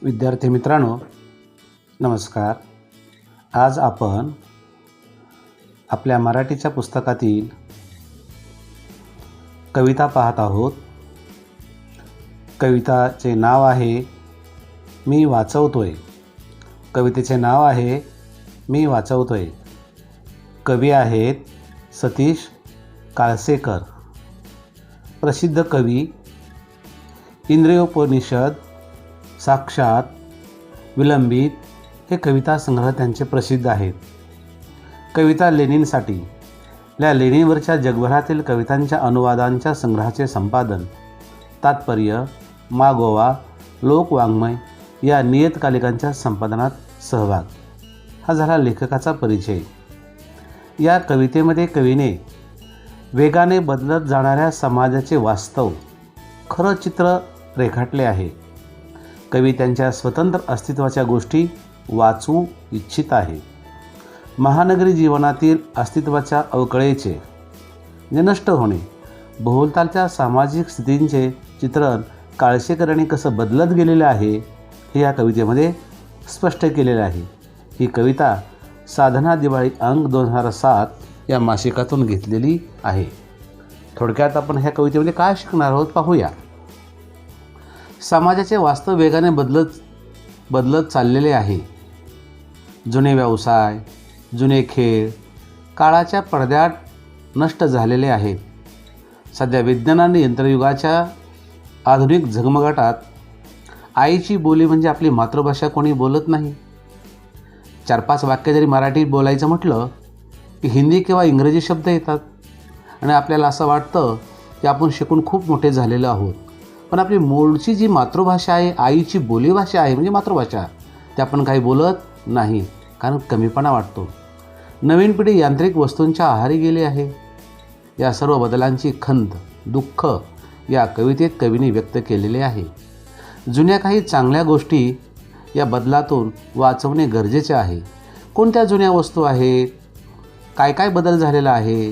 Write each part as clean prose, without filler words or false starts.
विद्यार्थी मित्रांनो, नमस्कार. आज आपण आपल्या मराठीच्या पुस्तकातील कविता पाहत आहोत. कविताचे नाव आहे मी वाचवतोय. कवितेचे नाव आहे मी वाचवतोय. कवी आहेत सतीश काळसेकर. प्रसिद्ध कवी. इंद्रियोपनिषद, साक्षात, विलंबित हे कविता संग्रह त्यांचे प्रसिद्ध आहेत. कविता लेनिनसाठी या लेनिनवरच्या जगभरातील कवितांच्या अनुवादांच्या संग्रहाचे संपादन, तात्पर्य, मागोवा, लोकवाङ्मय या नियतकालिकांच्या संपादनात सहभाग. हा झाला लेखकाचा परिचय. या कवितेमध्ये कवीने वेगाने बदलत जाणाऱ्या समाजाचे वास्तव, खरं चित्र रेखाटले आहे. कवी त्यांच्या स्वतंत्र अस्तित्वाच्या गोष्टी वाचू इच्छित आहे. महानगरी जीवनातील अस्तित्वाच्या अवकळेचे नष्ट होणे, भोवतालच्या सामाजिक स्थितींचे चित्रण काळसेकरांनी कसं बदलत गेलेले आहे हे या कवितेमध्ये स्पष्ट केलेले आहे. ही कविता साधना दिवाळी अंक 2007 या मासिकातून घेतलेली आहे. थोडक्यात आपण ह्या कवितेमध्ये काय शिकणार आहोत पाहूया. समाजाचे वास्तव वेगाने बदलत चाललेले आहे. जुने व्यवसाय, जुने खेळ काळाच्या पडद्यात नष्ट झालेले आहेत. सध्या विज्ञान आणि यंत्रयुगाच्या आधुनिक झगमगाटात आईची बोली म्हणजे आपली मातृभाषा कोणी बोलत नाही. 4-5 वाक्य जरी मराठीत बोलायचं म्हटलं की हिंदी किंवा इंग्रजी शब्द येतात आणि आपल्याला असं वाटतं की आपण शिकून खूप मोठे झालेलो आहोत. पण आपली मूळची जी मातृभाषा आहे, आईची बोलीभाषा आहे म्हणजे मातृभाषा, ते आपण काही बोलत नाही, कारण कमीपणा वाटतो. नवीन पिढी यांत्रिक वस्तूंच्या आहारी गेली आहे. या सर्व बदलांची खंत, दुःख या कवितेत कवीने व्यक्त केलेले आहे. जुन्या काही चांगल्या गोष्टी या बदलातून वाचवणे गरजेचे आहे. कोणत्या जुन्या वस्तू आहेत? काय काय बदल झालेला आहे?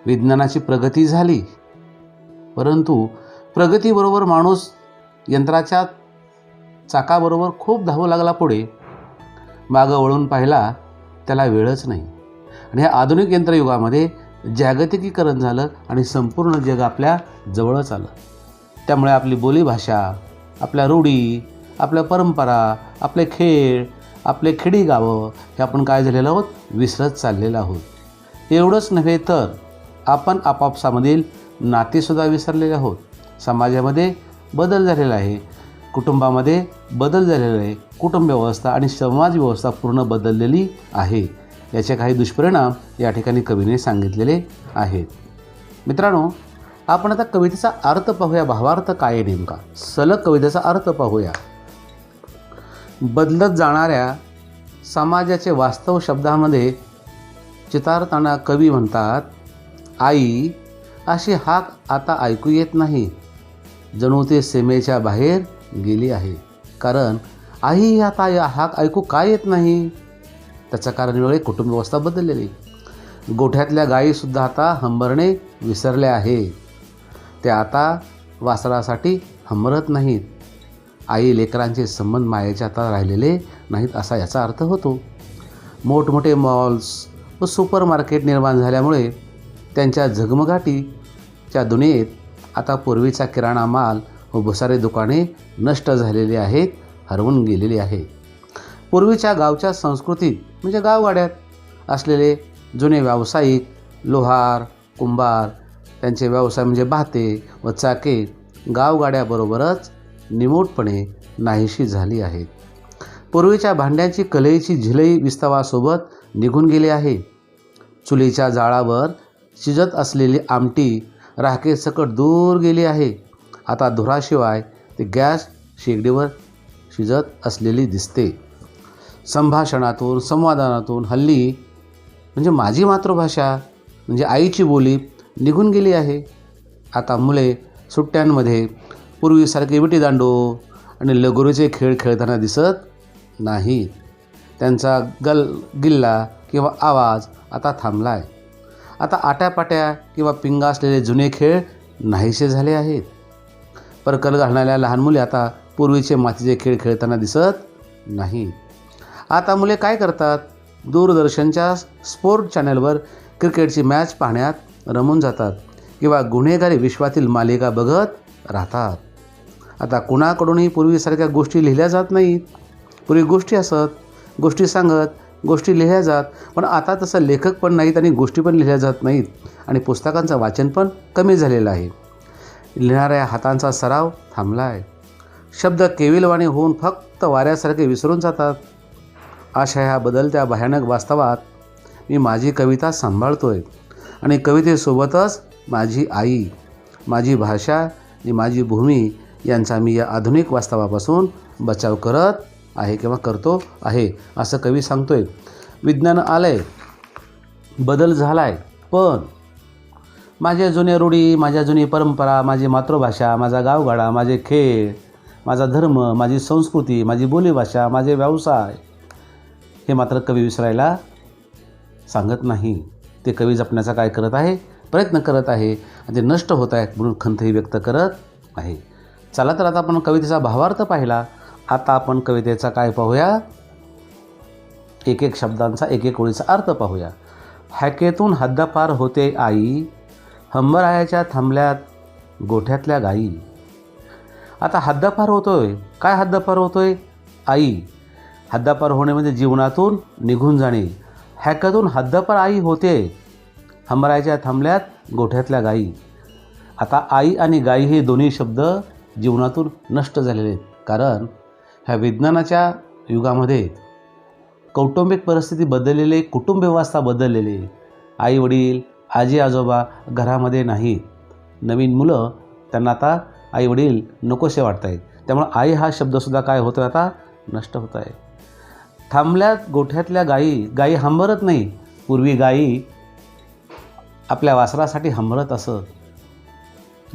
विज्ञानाची प्रगती झाली, परंतु प्रगतीबरोबर माणूस यंत्राच्या चाकाबरोबर खूप धावू लागला पुढे. मागं वळून पाहिला त्याला वेळच नाही. आणि ह्या आधुनिक यंत्रयुगामध्ये जागतिकीकरण झालं आणि संपूर्ण जग आपल्या जवळच आलं. त्यामुळे आपली बोलीभाषा, आपल्या रूढी, आपल्या परंपरा, आपले खेळ, आपले खेडी गावं हे आपण काय झालेलो आहोत? विसरत चाललेलो आहोत. एवढंच नव्हे तर आपण आपापसामधील नातेसुद्धा विसरलेले आहोत. समाजामध्ये बदल झालेला आहे, कुटुंबामध्ये बदल झालेला आहे. कुटुंब व्यवस्था आणि समाज व्यवस्था पूर्ण बदललेली आहे. याचे काही दुष्परिणाम या ठिकाणी कवीने सांगितलेले आहेत. मित्रांनो, आपण आता कवितेचा अर्थ पाहूया. भावार्थ काय आहे नेमका? सलग कवितेचा अर्थ पाहूया. बदलत जाणाऱ्या समाजाचे वास्तव शब्दामध्ये चितारताना कवी म्हणतात, आई अशी हाक आता ऐकू येत नाही. जणू ते सीमेच्या बाहेर गेली आहे. कारण आई आता या हाक ऐकू काय येत नाही? त्याचं कारण वेळे कुटुंब व्यवस्था बदललेली. गोठ्यातल्या गायीसुद्धा आता हंबरणे विसरल्या आहे. त्या आता वासरासाठी हंबरत नाहीत. आई लेकरांचे संबंध मायेचे आता राहिलेले नाहीत असा याचा अर्थ होतो. मोठमोठे मॉल्स व सुपर मार्केट निर्माण झाल्यामुळे त्यांच्या झगमगाटीच्या दुनियेत आता पूर्वीचा किराणा माल व भुसारे दुकाने नष्ट झालेली आहेत, हरवून गेलेली आहे. पूर्वीच्या गावच्या संस्कृतीत म्हणजे गावगाड्यात असलेले जुने व्यावसायिक, लोहार, कुंभार, त्यांचे व्यवसाय म्हणजे भाते व चाके गावगाड्याबरोबरच निमूटपणे नाहीशी झाली आहेत. पूर्वीच्या भांड्यांची कलेची झिलई विस्तवासोबत निघून गेली आहे. चुलीच्या जाळावर शिजत असलेली आमटी राखेसकट दूर गेली आहे. आता धुराशिवाय ते गॅस शेगडीवर शिजत असलेली दिसते. संभाषणातून, संवादातून हल्ली म्हणजे माझी मातृभाषा म्हणजे आईची बोली निघून गेली आहे. आता मुले सुट्ट्यांमध्ये पूर्वीसारखे विटीदांडू आणि लगोरीचे खेळ खेळताना दिसत नाहीत. त्यांचा गिल्ला किंवा आवाज आता थांबला आहे. आता आट्यापाट्या किंवा पिंगा असलेले जुने खेळ नाहीसे झाले आहेत. परकर घालणाऱ्या लहान मुले आता पूर्वीचे मातीचे खेळ खेळताना दिसत नाही. आता मुले काय करतात? दूरदर्शनच्या स्पोर्ट चॅनलवर क्रिकेटची मॅच पाहण्यात रमून जातात किंवा गुन्हेगारी विश्वातील मालिका बघत राहतात. आता कुणाकडूनही पूर्वीसारख्या गोष्टी लिहिल्या जात नाहीत. पूर्वी गोष्टी असत, गोष्टी सांगत, गोष्टी लिहिल्या जात, पण आता तसं लेखक पण नाहीत आणि गोष्टी पण लिहिल्या जात नाहीत आणि पुस्तकांचं वाचन पण कमी झालेलं आहे. लिहिणाऱ्या हातांचा सराव थांबला आहे. शब्द केविलवाणी होऊन फक्त वाऱ्यासारखे विसरून जातात. अशा ह्या बदलत्या भयानक वास्तवात मी माझी कविता सांभाळतोय आणि कवितेसोबतच माझी आई, माझी भाषा आणि माझी भूमी यांचा मी या आधुनिक वास्तवापासून बचाव करत आहे किंवा करतो आहे असं कवी सांगतोय. विज्ञान आलंय, बदल झालाय, पण माझ्या जुन्या रूढी, माझ्या जुनी परंपरा, माझी मातृभाषा, माझा गावगाडा, माझे खेळ, माझा धर्म, माझी संस्कृती, माझी बोलीभाषा, माझे व्यवसाय हे मात्र कवी विसरायला सांगत नाही. ते कवी जपण्याचा काय करत आहे? प्रयत्न करत आहे आणि ते नष्ट होत आहेत म्हणून खंतही व्यक्त करत आहे. चला तर आता आपण कवितेचा भावार्थ पाहिला. आता आपण कवितेचा काय पाहूया? एक एक शब्दांचा, एक एक ओळीचा अर्थ पाहूया. हाकेतून हद्दपार होते आई, हंबरायाच्या थांबल्यात गोठ्यातल्या गाई. आता हद्दपार होतोय. काय हद्दपार होतोय? आई. हद्दपार होणे म्हणजे जीवनातून निघून जाणे. हॅकेतून हद्दपार आई होते, हंबरायाच्या थांबल्यात गोठ्यातल्या गाई. आता आई आणि गाई हे दोन्ही शब्द जीवनातून नष्ट झालेले आहेत. कारण ह्या विज्ञानाच्या युगामध्ये कौटुंबिक परिस्थिती बदललेली, कुटुंब व्यवस्था बदललेली. आई वडील, आजी आजोबा घरामध्ये नाहीत. नवीन मुलं, त्यांना आता आई वडील नकोसे वाटत आहेत. त्यामुळे आई हा शब्दसुद्धा काय होतो आता? नष्ट होत आहे. थांबल्यात गोठ्यातल्या गाई. गाई हंबरत नाही. पूर्वी गाई आपल्या वासरासाठी हंबरत असत.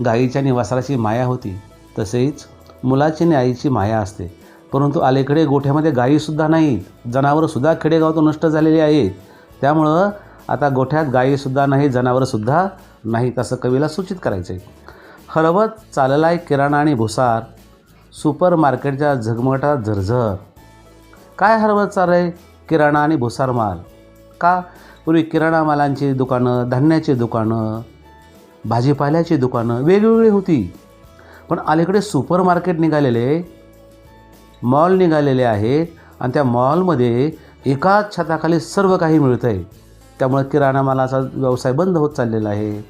गाईच्या आणि वासराची माया होती. तसेच मुलाची आणि आईची माया असते. परंतु अलीकडे गोठ्यामध्ये गायीसुद्धा नाहीत. जनावरंसुद्धा खेडेगावातून नष्ट झालेली आहेत. त्यामुळं आता गोठ्यात गायीसुद्धा नाही, जनावरंसुद्धा नाहीत असं कवीला सूचित करायचं आहे. हरवत चाललाय किराणा आणि भुसार, सुपर मार्केटच्या झगमगाटात झरझर. काय हरवत चाललं आहे? किराणा आणि भुसार माल. का? पूर्वी किराणा मालांची दुकानं, धान्याची दुकानं, भाजीपाल्याची दुकानं वेगवेगळी होती. पण अलीकडे सुपर मार्केट निघालेले, मॉल निघालेले आहेत आणि त्या मॉलमध्ये एकाच छताखाली सर्व काही मिळतं आहे. त्यामुळे किराणा मालाचा व्यवसाय बंद होत चाललेला आहे.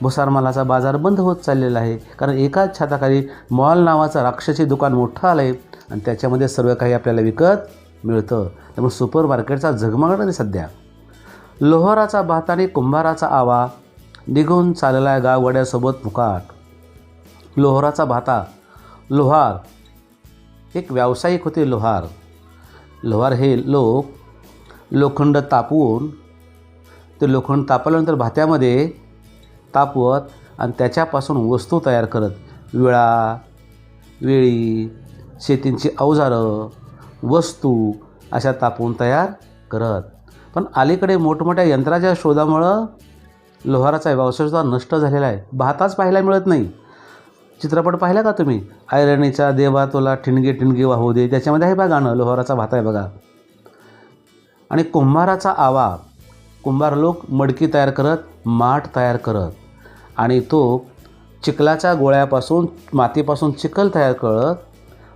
भुसार मालाचा बाजार बंद होत चाललेला आहे. कारण एकाच छताखाली मॉल नावाचं राक्षसी दुकान मोठं आलं आहे आणि त्याच्यामध्ये सर्व काही आपल्याला विकत मिळतं. त्यामुळे सुपर मार्केटचा झगमगाट आहे सध्या. लोहाराचा भात आणि कुंभाराचा आवा, निघून चालला गाववाड्यासोबत मुकाट. लोहाराचा भाता. लोहार एक व्यावसायिक होते. लोहार हे लोक लोखंड तापवून, ते लोखंड तापल्यानंतर भात्यामध्ये तापवत आणि त्याच्यापासून वस्तू तयार करत. विळा, वेळी, शेतींची अवजारं, वस्तू अशा तापवून तयार करत. पण अलीकडे मोठमोठ्या यंत्राच्या शोधामुळं लोहाराचा व्यवसायसुद्धा नष्ट झालेला आहे. भाताच पाहायला मिळत नाही. चित्रपट पाहिला का तुम्ही? ऐरणीचा देवा तुला ठिणगी ठिणगी वाहू दे, त्याच्यामध्ये आहे बघा गाणं, लोहाराचा भात आहे बघा. आणि कुंभाराचा आवा. कुंभार लोक मडकी तयार करत, माठ तयार करत आणि तो चिखलाच्या गोळ्यापासून, मातीपासून चिखल तयार करत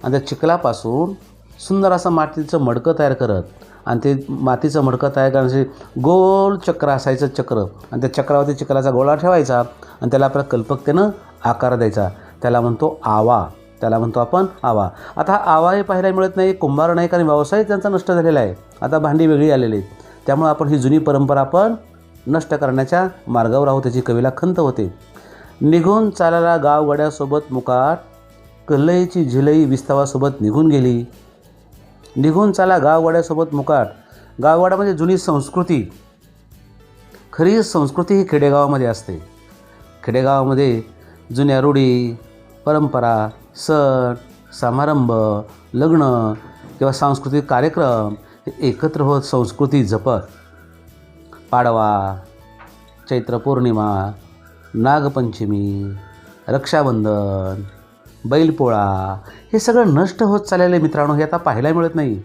आणि त्या चिखलापासून सुंदर असं मातीचं मडकं तयार करत आणि ते मातीचं मडकं तयार करण्यासाठी गोल चक्र असायचं, चक्र, आणि त्या चक्रावरती चिखलाचा गोळा ठेवायचा आणि त्याला आपल्या कल्पकतेनं आकार द्यायचा. त्याला म्हणतो आवा. त्याला म्हणतो आपण आवा. आता हा आवाही पाहायला मिळत नाही, कुंभार नाही, कारण व्यवसाय त्यांचा नष्ट झालेला आहे. आता भांडी वेगळी आलेली आहेत. त्यामुळे आपण ही जुनी परंपरा आपण नष्ट करण्याच्या मार्गावर आहोत. त्याची कवीला खंत होते. निघून चालायला गावगड्यासोबत मुकाट, कल्लईची झिलई विस्तवासोबत निघून गेली. निघून चाला गाववाड्यासोबत मुकाट. गाववाडा म्हणजे जुनी संस्कृती. खरी संस्कृती ही खेडेगावामध्ये असते. खेडेगावामध्ये जुन्या रूढी, परंपरा, सण, समारंभ, लग्न किंवा सांस्कृतिक कार्यक्रम हे एकत्र होत संस्कृती जपत. पाडवा, चैत्र पौर्णिमा, नागपंचमी, रक्षाबंधन, बैलपोळा हे सगळं नष्ट होत चाललेलं आहे मित्रांनो. हे आता पाहायला मिळत नाही.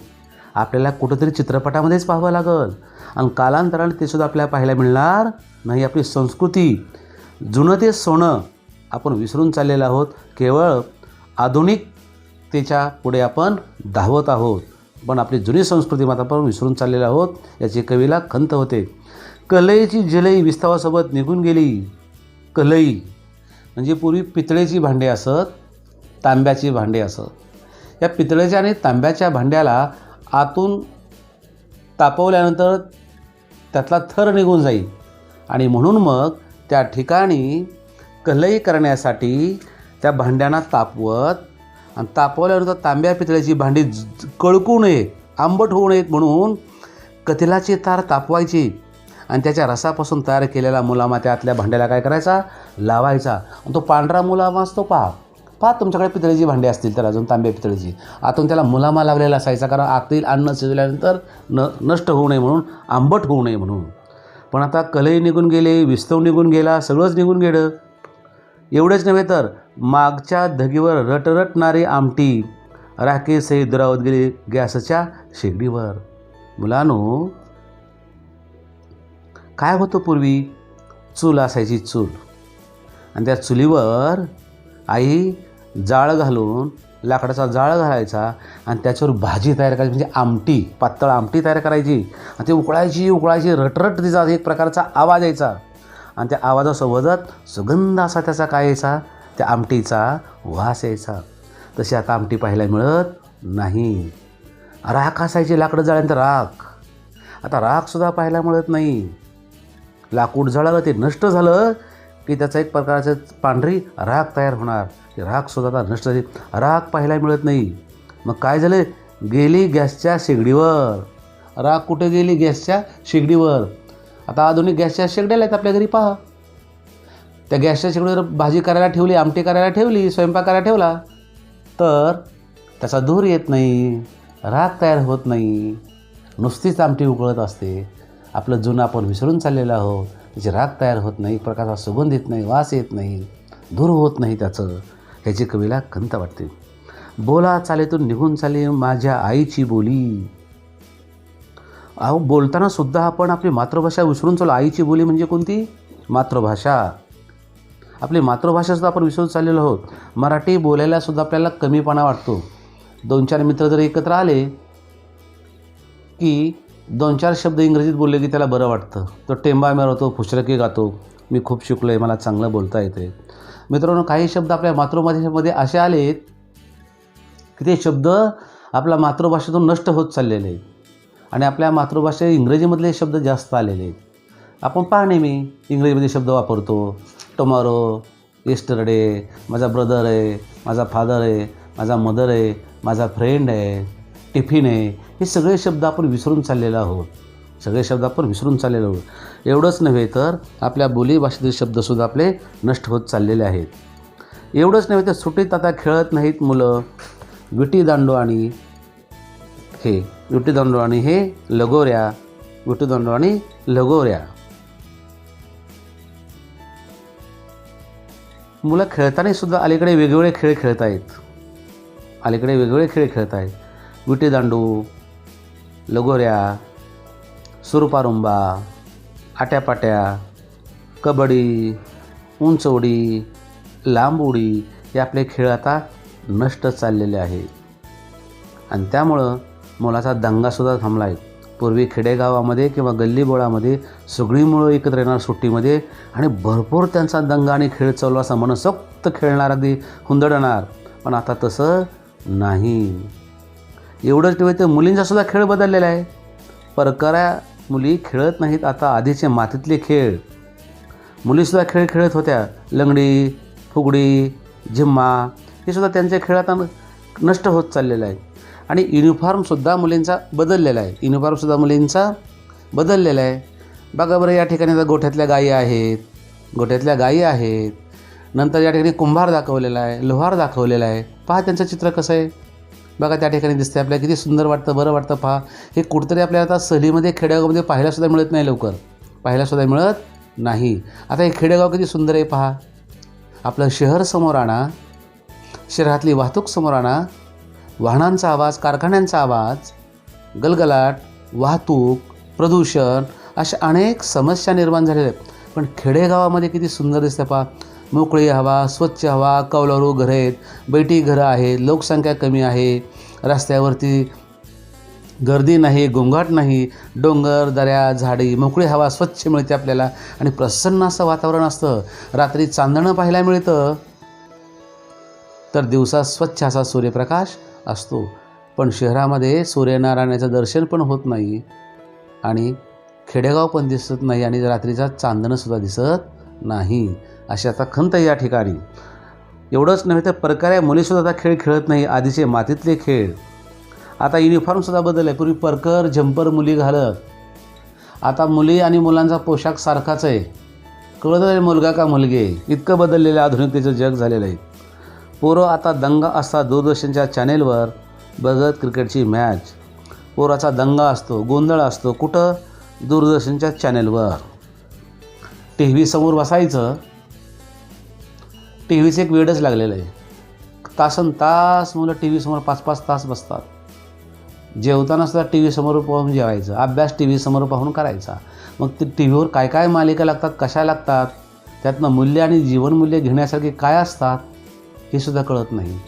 आपल्याला कुठंतरी चित्रपटामध्येच पाहावं लागल आणि कालांतराने ते सुद्धा आपल्याला पाहायला मिळणार नाही. आपली संस्कृती, जुनं ते सोनं आपण विसरून चाललेलो आहोत. केवळ आधुनिकतेच्या पुढे आपण धावत आहोत, पण आपली जुनी संस्कृती मात्र आपण विसरून चाललेलो आहोत. याची कवीला खंत होते. कलईची जलई विस्तावासोबत निघून गेली. कलई म्हणजे पूर्वी पितळेची भांडे असत, तांब्याची भांडे असत. या पितळेच्या आणि तांब्याच्या भांड्याला आतून तापवल्यानंतर त्यातला थर निघून जाईल आणि म्हणून मग त्या ठिकाणी कलई करण्यासाठी त्या भांड्यांना तापवत आणि तापवल्यानंतर तांब्या पितळेची भांडी कळकू नयेत, आंबट होऊ नयेत म्हणून कथिलाची तार तापवायची आणि त्याच्या रसापासून तयार केलेला मुलामा त्यातल्या भांड्याला काय करायचा, लावायचा. आणि तो पांढरा मुलामा असतो पहा तुमच्याकडे पितळेची भांडी असतील तर अजून तांब्या पितळेची, आतून त्याला मुलामा लावलेला असायचा, कारण आतील अन्न शिजल्यानंतर नष्ट होऊ नये म्हणून, आंबट होऊ नये म्हणून. पण आता कलई निघून गेले, विस्तव निघून गेला, सगळंच निघून गेलं. एवढंच नव्हे तर मागच्या धगीवर रटरटणारी आमटी राखेसही दुरावत गेली गॅसच्या शेगडीवर. मुलांनो, काय होतं पूर्वी? चूल असायची, चूल, आणि त्या चुलीवर आई जाळ घालून, लाकडाचा जाळ घालायचा आणि त्याच्यावर भाजी तयार करायची, म्हणजे आमटी, पातळ आमटी तयार करायची. आणि ती उकळायची, रटरट तिचा एक प्रकारचा आवाज यायचा आणि त्या आवाजासोबतच सुगंध असा त्याचा काय यायचा, त्या आमटीचा वास यायचा. तशी आता आमटी पाहायला मिळत नाही. राख असायची, लाकडं जाळल्यानंतर राख. आता राखसुद्धा पाहायला मिळत नाही. लाकूड जळालं, ते नष्ट झालं की त्याचा एक प्रकारचं पांढरी राख तयार होणार. ती राखसुद्धा आता नष्ट झाली, राख पाहायला मिळत नाही. मग काय झालं? गेली गॅसच्या शेगडीवर. राख कुठे गेली? गॅसच्या शेगडीवर. आता आधुनिक गॅसच्या शेगड्या आहेत आपल्या घरी, पहा. त्या गॅसच्या शेगडीवर भाजी करायला ठेवली, आमटी करायला ठेवली, स्वयंपाक करायला ठेवला तर त्याचा धूर येत नाही, राख तयार होत नाही, नुसतीच आमटी उकळत असते. आपलं जुनं आपण विसरून चाललेलं आहोत. त्याची राख तयार होत नाही, प्रकारचा सुगंध येत नाही, वास येत नाही, धूर होत नाही त्याचं. ह्याची कवीला खंत वाटते. बोला चालेतून निघून चाले माझ्या आईची बोली. अहो, बोलताना सुद्धा आपण आपली मातृभाषा विसरून चाललो. आईची बोली म्हणजे कोणती? मातृभाषा. आपली मातृभाषासुद्धा आपण विसरून चाललेलो आहोत. मराठी बोलायला सुद्धा आपल्याला कमीपणा वाटतो. 2-4 मित्र जर एकत्र आले की 2-4 शब्द इंग्रजीत बोलले की त्याला बरं वाटतं. तो टेंबा मारतो, फुसरके गातो, मी खूप शिकलो आहे, मला चांगलं बोलता येते. मित्रांनो, काही शब्द आपल्या मातृभाषेमध्ये असे आलेत की ते शब्द आपल्या मातृभाषेतून नष्ट होत चाललेले आहेत आणि आपल्या मातृभाषेत इंग्रजीमधले शब्द जास्त आलेले आहेत. आपण पहा, नेहमी इंग्रजीमध्ये शब्द वापरतो. टुमॉरो, येस्टरडे, माझा ब्रदर आहे, माझा फादर आहे, माझा मदर आहे, माझा फ्रेंड आहे, टिफिन आहे. हे सगळे शब्द आपण विसरून चाललेलो आहोत. एवढंच नव्हे तर आपल्या बोलीभाषेतील शब्दसुद्धा आपले नष्ट होत चाललेले आहेत. एवढंच नव्हे तर सुट्टीत आता खेळत नाहीत मुलं. विटीदांडू आणि लगोऱ्या, विटीदांडू आणि लगोऱ्या. मुलं खेळताना सुद्धा अलीकडे वेगवेगळे खेळ खेळत आहेत. विटीदांडू, लगोऱ्या, सुरपारुंबा, आट्यापाट्या, कबड्डी, उंच उडी, लांब उडी हे आपले खेळ आता नष्ट चाललेले आहेत. आणि त्यामुळं मुलाचा दंगासुद्धा थांबला आहे. पूर्वी खेडेगावामध्ये किंवा गल्लीबोळामध्ये सगळी मुलं एकत्र येणार सुट्टीमध्ये आणि भरपूर त्यांचा दंगा आणि खेळ चालू असा, मनसोक्त खेळणार, अगदी हुंदडणार. पण आता तसं नाही. एवढंच नव्हे तर मुलींचासुद्धा खेळ बदललेला आहे. परकऱ्या मुली खेळत नाहीत आता. आधीचे मातीतले खेळ मुलीसुद्धा खेळ खेळत होत्या. लंगडी, फुगडी, झिम्मा हे सुद्धा त्यांच्या खेळ आता नष्ट होत चाललेलं आहे. आणि युनिफॉर्मसुद्धा मुलींचा बदललेला आहे. बघा बरं, या ठिकाणी आता गोठ्यातल्या गायी आहेत. नंतर या ठिकाणी कुंभार दाखवलेला आहे, लोहार दाखवलेला आहे. पहा त्यांचं चित्र कसं आहे. बघा त्या ठिकाणी दिसते आपल्याला, किती सुंदर वाटतं, बरं वाटतं. पहा, हे कुठंतरी आपल्याला आता सहलीमध्ये, खेडेगावामध्ये पाहायलासुद्धा मिळत नाही. आता हे खेडेगाव किती सुंदर आहे पहा. आपलं शहर समोर आणा, शहरातली वाहतूक समोर आणा. वाहनांचा आवाज, कारखान्यांचा आवाज, गलगलाट, वाहतूक, प्रदूषण अशा अनेक समस्या निर्माण झालेल्या आहेत. पण खेडेगावामध्ये किती सुंदर दिसतं पहा. मोकळी हवा, स्वच्छ हवा, कौलारू घरं आहेत, बैठी घरं आहेत, लोकसंख्या कमी आहे, रस्त्यावरती गर्दी नाही, गोंगाट नाही, डोंगर, दऱ्या, झाडी, मोकळी हवा स्वच्छ मिळते आपल्याला आणि प्रसन्न असं वातावरण असतं. रात्री चांदणं पाहायला मिळतं, तर दिवसा स्वच्छ असा सूर्यप्रकाश असतो. पण शहरामध्ये सूर्यनारायणाचं दर्शन पण होत नाही आणि खेडेगाव पण दिसत नाही आणि रात्रीचा चांदणंसुद्धा दिसत नाही. अशी आता खंत या ठिकाणी. एवढंच नव्हे तर परकाऱ्या मुलीसुद्धा आता खेळ खेळत नाही. आधीचे मातीतले खेळ. आता युनिफॉर्मसुद्धा बदलला आहे. पूर्वी परकर जंपर मुली घालत, आता मुली आणि मुलांचा पोशाख सारखाच आहे. कळत नाही मुलगा का मुलगी. इतकं बदललेलं आधुनिकतेचं जग झालेलं आहे. पोरं आता दंगा असतात दूरदर्शनच्या चॅनेलवर बघत क्रिकेटची मॅच. पोराचा दंगा असतो, गोंधळ असतो. कुठं? दूरदर्शनच्या चॅनेलवर. टी व्ही समोर बसायचं. टी व्हीचं एक वेडच लागलेलं आहे. तासन तास मुलं टी व्ही समोर 5-5 तास बसतात. जेवताना सुद्धा टी व्ही समोर पाहून जेवायचं, अभ्यास टी व्ही समोर पाहून करायचा. मग ते टी व्हीवर काय काय मालिका लागतात, कशा लागतात, त्यातनं मूल्य आणि जीवनमूल्य घेण्यासारखे काय असतात हे सुद्धा कळत नाही.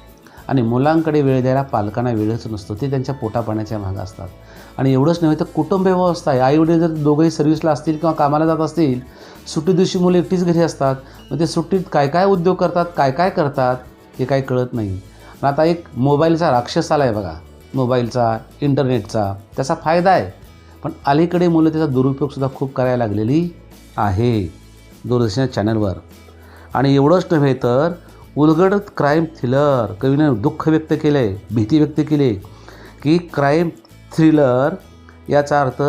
आणि मुलांकडे वेळ द्यायला पालकांना वेळच नसतो. ते त्यांच्या पोटापाण्याच्या मागं असतात. आणि एवढंच नव्हे तर कुटुंब व्यवस्था आहे. आईवडील जर दोघंही सर्व्हिसला असतील किंवा कामाला जात असतील, सुट्टी दिवशी मुलं एकटीच घरी असतात. मग ते सुट्टीत काय काय उद्योग करतात, काय काय करतात हे काही कळत नाही. आणि आता एक मोबाईलचा राक्षस आला आहे बघा. मोबाईलचा, इंटरनेटचा त्याचा फायदा आहे, पण अलीकडे मुलं त्याचा दुरुपयोगसुद्धा खूप करायला लागलेली आहे दूरदर्शनच्या चॅनलवर. आणि एवढंच नव्हे तर उलगडत क्राईम थ्रिलर. कवीनं दुःख व्यक्त केलं आहे, भीती व्यक्त केली आहे की क्राईम थ्रिलर याचा अर्थ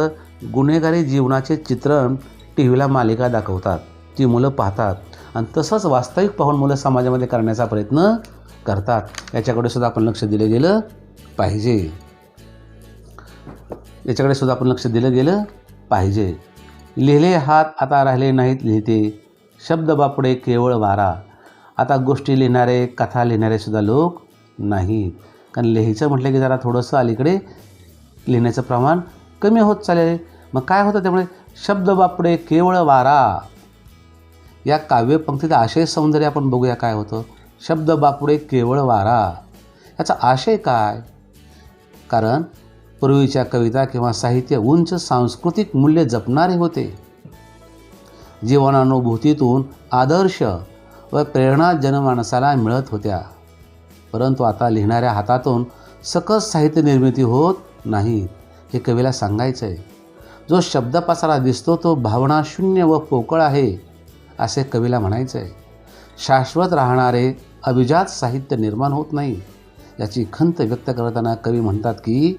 गुन्हेगारी जीवनाचे चित्रण टी व्हीला मालिका दाखवतात, ती मुलं पाहतात आणि तसंच वास्तविक पाहून मुलं समाजामध्ये करण्याचा प्रयत्न करतात. याच्याकडे सुद्धा आपण लक्ष दिलं गेलं पाहिजे. याच्याकडे सुद्धा आपण लक्ष दिलं गेलं पाहिजे. लिहिले हात आता राहिले नाहीत लिहिते, शब्द बापडे केवळ वारा. आता गोष्टी लिहिणारे, कथा लिहिणारे सुद्धा लोक नाहीत. कारण लिहायचं म्हटलं की जरा थोडंसं अलीकडे लिहिण्याचं प्रमाण कमी होत चालले. मग काय होतं त्यामुळे? शब्द बापडे केवळ वारा या काव्यपंक्तीचा आशय सौंदर्य आपण बघूया काय होतं. शब्द बापडे केवळ वारा याचा आशय काय? कारण पूर्वीच्या कविता किंवा साहित्य उंच सांस्कृतिक मूल्य जपणारे होते. जीवनानुभूतीतून आदर्श व प्रेरणा जनमानसाला मिळत होत्या. परंतु आता लिहिणाऱ्या हातातून सकस साहित्य निर्मिती होत नाही, हे कवीला सांगायचं आहे. जो शब्दपसारा दिसतो तो भावनाशून्य व पोकळ आहे असे कवीला म्हणायचं आहे. शाश्वत राहणारे अभिजात साहित्य निर्माण होत नाही याची खंत व्यक्त करताना कवी म्हणतात की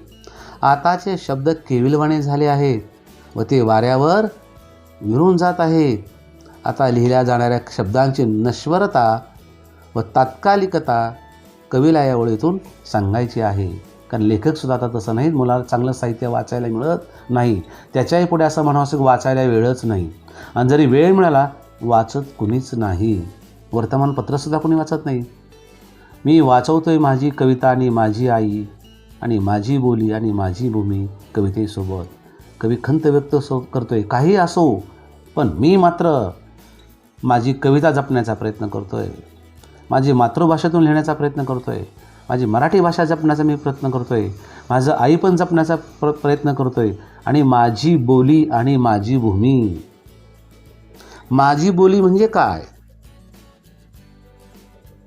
आताचे शब्द केविलवाणे झाले आहेत व ते वाऱ्यावर विरून जात आहेत. आता लिहिल्या जाणाऱ्या शब्दांची नश्वरता व तात्कालिकता कवीला या ओळीतून सांगायची आहे. कारण लेखकसुद्धा आता तसं नाहीत. मुलाला चांगलं साहित्य वाचायला मिळत नाही. त्याच्याही पुढे असं म्हणावं असं वाचायला वेळच नाही. आणि जरी वेळ मिळाला वाचत कुणीच नाही. वर्तमानपत्रंसुद्धा कुणी वाचत नाही. मी वाचवतोय माझी कविता आणि माझी आई आणि माझी बोली आणि माझी भूमी कवितेसोबत. कवी खंत व्यक्त करतोय. काही असो पण मी मात्र माझी कविता जपण्याचा प्रयत्न करतो आहे. माझी मातृभाषेतून लिहिण्याचा प्रयत्न करतो आहे. माझी मराठी भाषा जपण्याचा मी प्रयत्न करतो आहे. माझं आई पण जपण्याचा प्रयत्न करतो आहे. आणि माझी बोली आणि माझी भूमी. माझी बोली म्हणजे काय?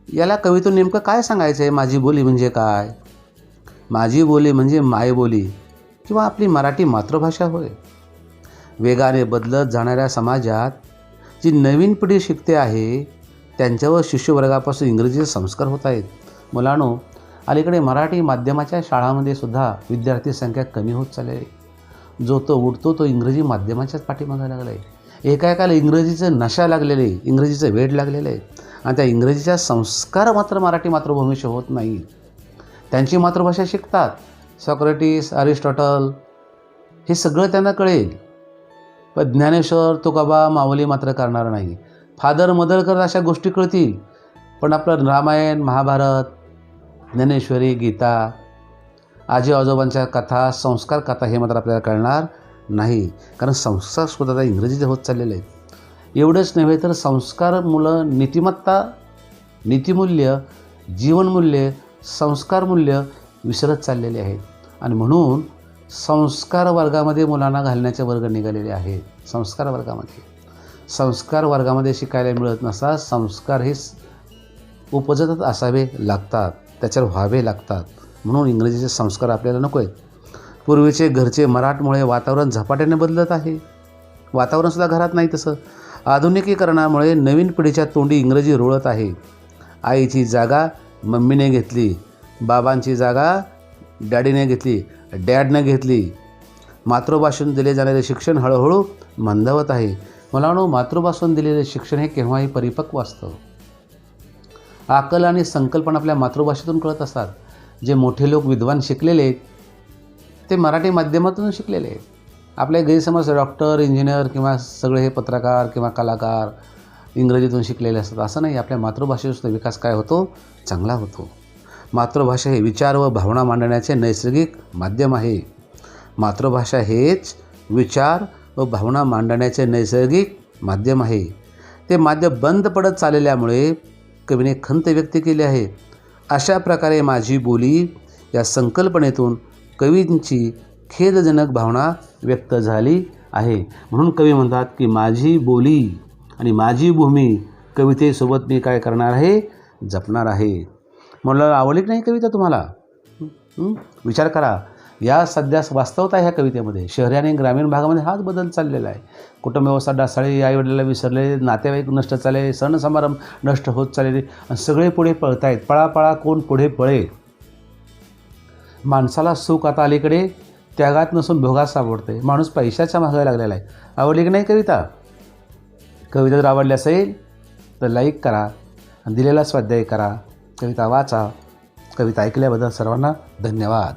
याला कवितेतून नेमकं काय सांगायचं आहे? माझी बोली म्हणजे काय? माझी बोली म्हणजे मायबोली किंवा आपली मराठी मातृभाषा होय. वेगाने बदलत जाणाऱ्या समाजात जी नवीन पिढी शिकते आहे त्यांच्यावर शिष्यवर्गापासून इंग्रजीचे संस्कार होत आहेत. मुलांनो, अलीकडे मराठी माध्यमाच्या शाळांमध्ये सुद्धा विद्यार्थी संख्या कमी होत चालली आहे. जो तो उठतो तो इंग्रजी माध्यमाच्याच पाठीमागे लागला आहे. एकाएकाला इंग्रजीचं नशा लागलेलं आहे, इंग्रजीचं वेड लागलेलं आहे. आणि त्या इंग्रजीचा संस्कार मात्र मराठी मातृभूमीशी होत नाही. त्यांची मातृभाषा शिकतात. सॉक्रेटिस, अरिस्टॉटल हे सगळं त्यांना कळेल. पण ज्ञानेश्वर, तुकोबा, माऊली मात्र करणार नाही. फादर मदर कर अशा गोष्टी कळतील, पण आपलं रामायण, महाभारत ज्ञानेश्वरी, गीता, आजी आजोबांच्या कथा, संस्कार कथा हे मात्र आपल्याला कळणार नाही, कारण संस्कार सुद्धा आता इंग्रजीचे होत चाललेले आहेत. एवढंच नव्हे तर संस्कार मुलं नीतिमत्ता, नीतिमूल्य, जीवनमूल्य, संस्कारमूल्य विसरत चाललेले आहेत. आणि म्हणून संस्कार वर्गामध्ये मुलांना घालण्याचे वर्ग निघालेले आहेत. संस्कार वर्गामध्ये शिकायला मिळत नसतात. संस्कार हे उपजतच असावे लागतात, त्याच्यावर व्हावे लागतात. म्हणून इंग्रजीचे संस्कार आपल्याला नको आहेत. पूर्वीचे घरचे मराठमोळे वातावरण झपाट्याने बदलत आहे. वातावरणसुद्धा घरात नाही तसं. आधुनिकीकरणामुळे नवीन पिढीच्या तोंडी इंग्रजी रुळत आहे. आईची जागा मम्मीने घेतली, बाबांची जागा डॅडीने घेतली, डॅडने घेतली. मातृभाषेतून दिले जाणारे शिक्षण हळूहळू मंदावत आहे. मला वाटतं मातृभाषेतून दिलेले शिक्षण हे केव्हाही परिपक्व असतं. अक्कल आणि संकल्पना आपल्या मातृभाषेतून कळत असतात. जे मोठे लोक विद्वान शिकलेले आहेत ते मराठी माध्यमातून शिकलेले आहेत. आपले गैरसमज डॉक्टर, इंजिनियर किंवा सगळे हे पत्रकार किंवा कलाकार इंग्रजीतून शिकलेले असतात. असं नाही. आपल्या मातृभाषेचा विकास काय होतो? चांगला होतो. मातृभाषा हे विचार व भावना मांडण्याचे नैसर्गिक माध्यम आहे. मातृभाषा हेच विचार व भावना मांडण्याचे नैसर्गिक माध्यम आहे. ते माध्यम बंद पडत चालल्यामुळे कवीने खंत व्यक्त केली आहे. अशा प्रकारे माझी बोली या संकल्पनेतून कवींची खेदजनक भावना व्यक्त झाली आहे. म्हणून कवी म्हणतात की माझी बोली आणि माझी भूमी कवितेसोबत मी काय करणार आहे? जपणार आहे. मला आवडली की नाही कविता तुम्हाला? विचार करा. या सध्या वास्तवता ह्या कवितेमध्ये शहरी आणि ग्रामीण भागामध्ये हाच बदल चाललेला आहे. कुटुंब व्यवस्था ढासळली, आईवडिलाला विसरले, नातेवाईक नष्ट चालले, सण समारंभ नष्ट होत चालले आणि सगळे पुढे पळत आहेत. पळा कोण पुढे पळे. माणसाला सुख आता अलीकडे त्यागात नसून भोगात सापडते. माणूस पैशाच्या मागे लागलेला आहे. आवडली की नाही कविता? कविता जर आवडली असेल तर लाईक करा, दिलेला स्वाध्याय करा, कविता वाचा. कविता ऐकल्याबद्दल सर्वांना धन्यवाद.